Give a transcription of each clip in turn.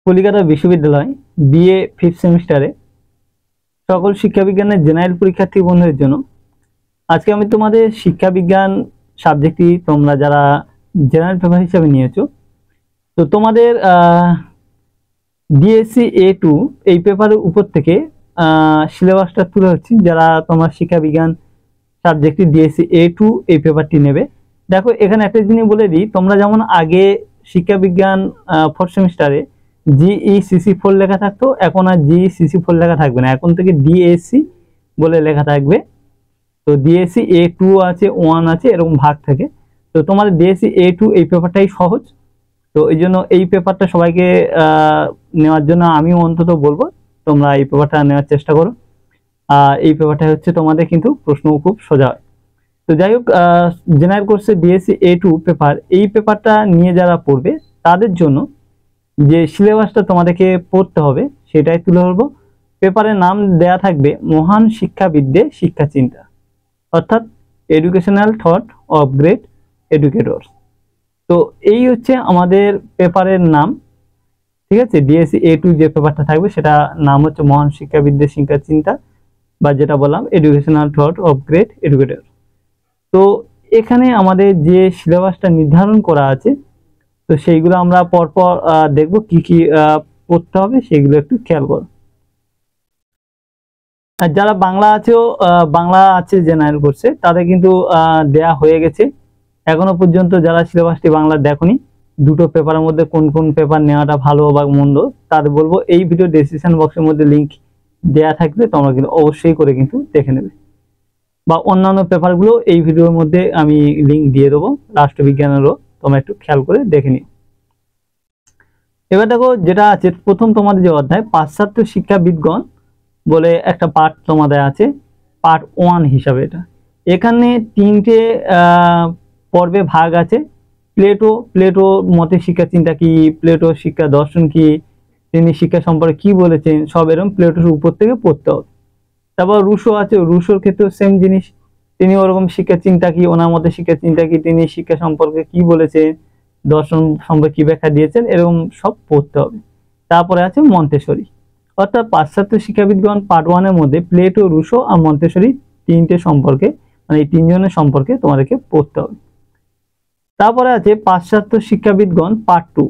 কলিকাতা বিশ্ববিদ্যালয় BA 5th সেমিস্টারে সকল শিক্ষাবিজ্ঞানের জেনারেল পরীক্ষার্থী বন্ধুদের জন্য আজকে আমি তোমাদের শিক্ষাবিজ্ঞান সাবজেক্টটি তোমরা যারা জেনারেল পেপার হিসেবে নিয়েছো, তো তোমাদের ডিএসসি A2 এই পেপারের উপর থেকে সিলেবাসটা তুলে হচ্ছে। যারা তোমার শিক্ষাবিজ্ঞান সাবজেক্টটি ডিএসসি A2 এই পেপারটি নেবে, দেখো এখানে একটা জিনিস বলে দিই, তোমরা যেমন আগে শিক্ষাবিজ্ঞান 4th সেমিস্টারে GECC4 লেখা থাকতো, এখন আর GECC4 লেখা থাকবে না, এখন থেকে ডিএসসি বলে লেখা থাকবে। তো ডিএসসি A2 আছে, 1 আছে, এরকম ভাগ থাকে। তো তোমাদের ডিএসসি A2 এই পেপারটাই সহজ, তো এই জন্য এই পেপারটা সবাইকে নেওয়ার জন্য আমি অন্তত বলবো তোমরা এই পেপারটা নেওয়ার চেষ্টা করো। এই পেপারটা হচ্ছে তোমাদের কিন্তু প্রশ্ন খুব সোজা হয়। তো যাই হোক, জেনারেল কোর্সে ডিএসসি A2 পেপার, এই পেপারটা নিয়ে যারা পড়বে তাদের জন্য যে সিলেবাসটা তোমাদেরকে পড়তে হবে সেটাই তুলে ধরবো। পেপারের নাম দেয়া থাকবে মহান শিক্ষাবিদে শিক্ষা চিন্তা, অর্থাৎ educational thought of great educators. তো এই হচ্ছে আমাদের পেপারের নাম, ঠিক আছে। ডিএসসি A2 যে পেপারটা থাকবে সেটা নাম হচ্ছে মহান শিক্ষাবিদে শিক্ষা চিন্তা, বা যেটা বললাম educational thought of great educator. তো এখানে আমাদের যে সিলেবাসটা নির্ধারণ করা আছে, তো সেইগুলো আমরা পরপর দেখব কি কি পড়তে হবে, সেগুলো একটু খেয়াল করো। আর যারা বাংলা আছে জেনারেল কোর্সে, তাদের কিন্তু দেয়া হয়ে গেছে। এখনো পর্যন্ত যারা সিলেবাসটি বাংলা দেখোনি, দুটো পেপারের মধ্যে কোন কোন পেপার নেওয়াটা ভালো বা মন্দ, তাদের বলবো এই ভিডিও ডেসক্রিপশন বক্সের মধ্যে লিংক দেয়া থাকবে, তোমরা কিন্তু অবশ্যই করে কিন্তু দেখে নেবে। বা অন্যান্য পেপারগুলো এই ভিডিওর মধ্যে আমি লিংক দিয়ে দেবো, রাষ্ট্রবিজ্ঞানেরও, তোমরা একটু খেয়াল করে দেখে নিও। এবার দেখো যেটা আছে, প্রথম তোমাদের যে অধ্যায় পাশ্চাত্য শিক্ষাবিদগণ বলে একটা পার্ট তোমাদের আছে, পার্ট 1 হিসাবে। এখানে 3টে পর্বে ভাগ আছে। প্লেটো মতে শিক্ষা চিন্তা কি, প্লেটো শিক্ষা দর্শন কি, তিনি শিক্ষা সম্পর্কে কি বলেছেন, সব এরকম প্লেটোর উপর থেকে পড়তে হবে। তারপর রুশো আছে, রুশোর ক্ষেত্রেও সেম জিনিস, তিনি ওরকম শিক্ষা চিন্তা কি, ওনার মধ্যে শিক্ষা চিন্তা কি, তিনি শিক্ষা সম্পর্কে কি বলেছেন, দর্শন সম্পর্কে কি ব্যাখ্যা দিয়েছেন, এরকম সব পড়তে হবে। তারপরে আছে মন্তেশ্বরী, অর্থাৎ পাশ্চাত্য শিক্ষাবিদগণ পার্ট 1 এর মধ্যে প্লেটো, রুশো আর মন্তেশ্বরী তিনটে সম্পর্কে, মানে এই তিনজনের সম্পর্কে তোমাদেরকে পড়তে হবে। তারপরে আছে পাশ্চাত্য শিক্ষাবিদগণ পার্ট 2,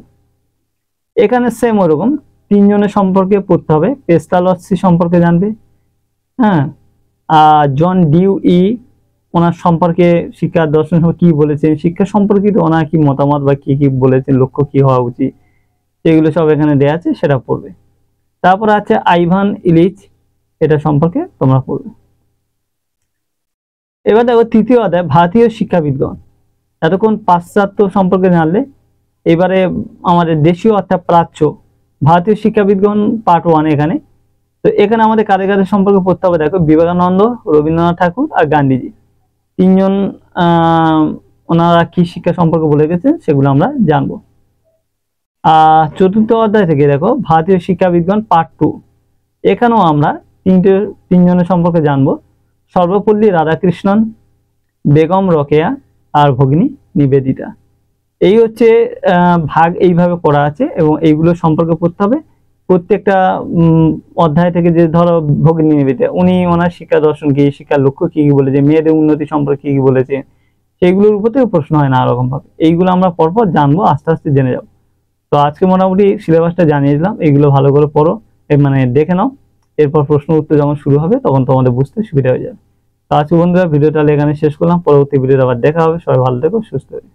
এখানে সেম ওরকম তিনজনের সম্পর্কে পড়তে হবে। পেস্টালসি সম্পর্কে জানবে, হ্যাঁ, জন ডিউই ওনার সম্পর্কে শিক্ষা দর্শন কি বলেছেন, শিক্ষা সম্পর্কিত ওনার কি মতামত বা কি কি বলেছেন, লক্ষ্য কি হওয়া উচিত, সেগুলো সব এখানে দেয়া আছে, সেটা পড়বে। তারপর আছে আইভান ইলিচ, এটা সম্পর্কে তোমরা পড়বে। এবার দেখো তৃতীয় অধ্যায় ভারতীয় শিক্ষাবিদগণ। এতক্ষণ পাশ্চাত্য সম্পর্কে জানলে, এবারে আমাদের দেশীয় অর্থাৎ প্রাচ্য ভারতীয় শিক্ষাবিদগণ পার্ট 1 এখানে। তো এখানে আমাদের কাদের কাদের সম্পর্কে পড়তে হবে, দেখো বিবেকানন্দ, রবীন্দ্রনাথ ঠাকুর আর গান্ধীজি, তিনজন ওনারা কি শিক্ষা সম্পর্কে বলে গেছেন সেগুলো আমরা জানবো। চতুর্থ অধ্যায় থেকে দেখো ভারতীয় শিক্ষাবিদগণ পার্ট 2, এখানেও আমরা তিনজনের সম্পর্কে জানবো। সর্বপল্লী রাধাকৃষ্ণন, বেগম রোকেয়া আর ভগিনী নিবেদিতা। এই হচ্ছে ভাগ এইভাবে করা আছে, এবং এইগুলো সম্পর্কে পড়তে হবে। প্রত্যেকটা অধ্যায় থেকে, যে ধরো ভগিনী নিবেদিতা, উনি ওনার শিক্ষা দর্শন কি, শিক্ষার লক্ষ্য কি কি বলেছে, মেয়েদের উন্নতি সম্পর্কে কি বলেছে, সেইগুলোর উপর থেকে প্রশ্ন হয় না রকম ভাবে। এইগুলো আমরা পরপর জানবো, আস্তে আস্তে জেনে যাবো। তো আজকে মোটামুটি সিলেবাসটা জানিয়ে দিলাম, এইগুলো ভালো করে পড়ো, মানে দেখে নাও। এরপর প্রশ্ন উত্তর যখন শুরু হবে তখন তোমাদের বুঝতে সুবিধা হয়ে যাবে। তো আজকে বন্ধুরা ভিডিওটা এখানে শেষ করলাম, পরবর্তী ভিডিওটা আবার দেখা হবে। সবাই ভালো থেকো, সুস্থ থেকো।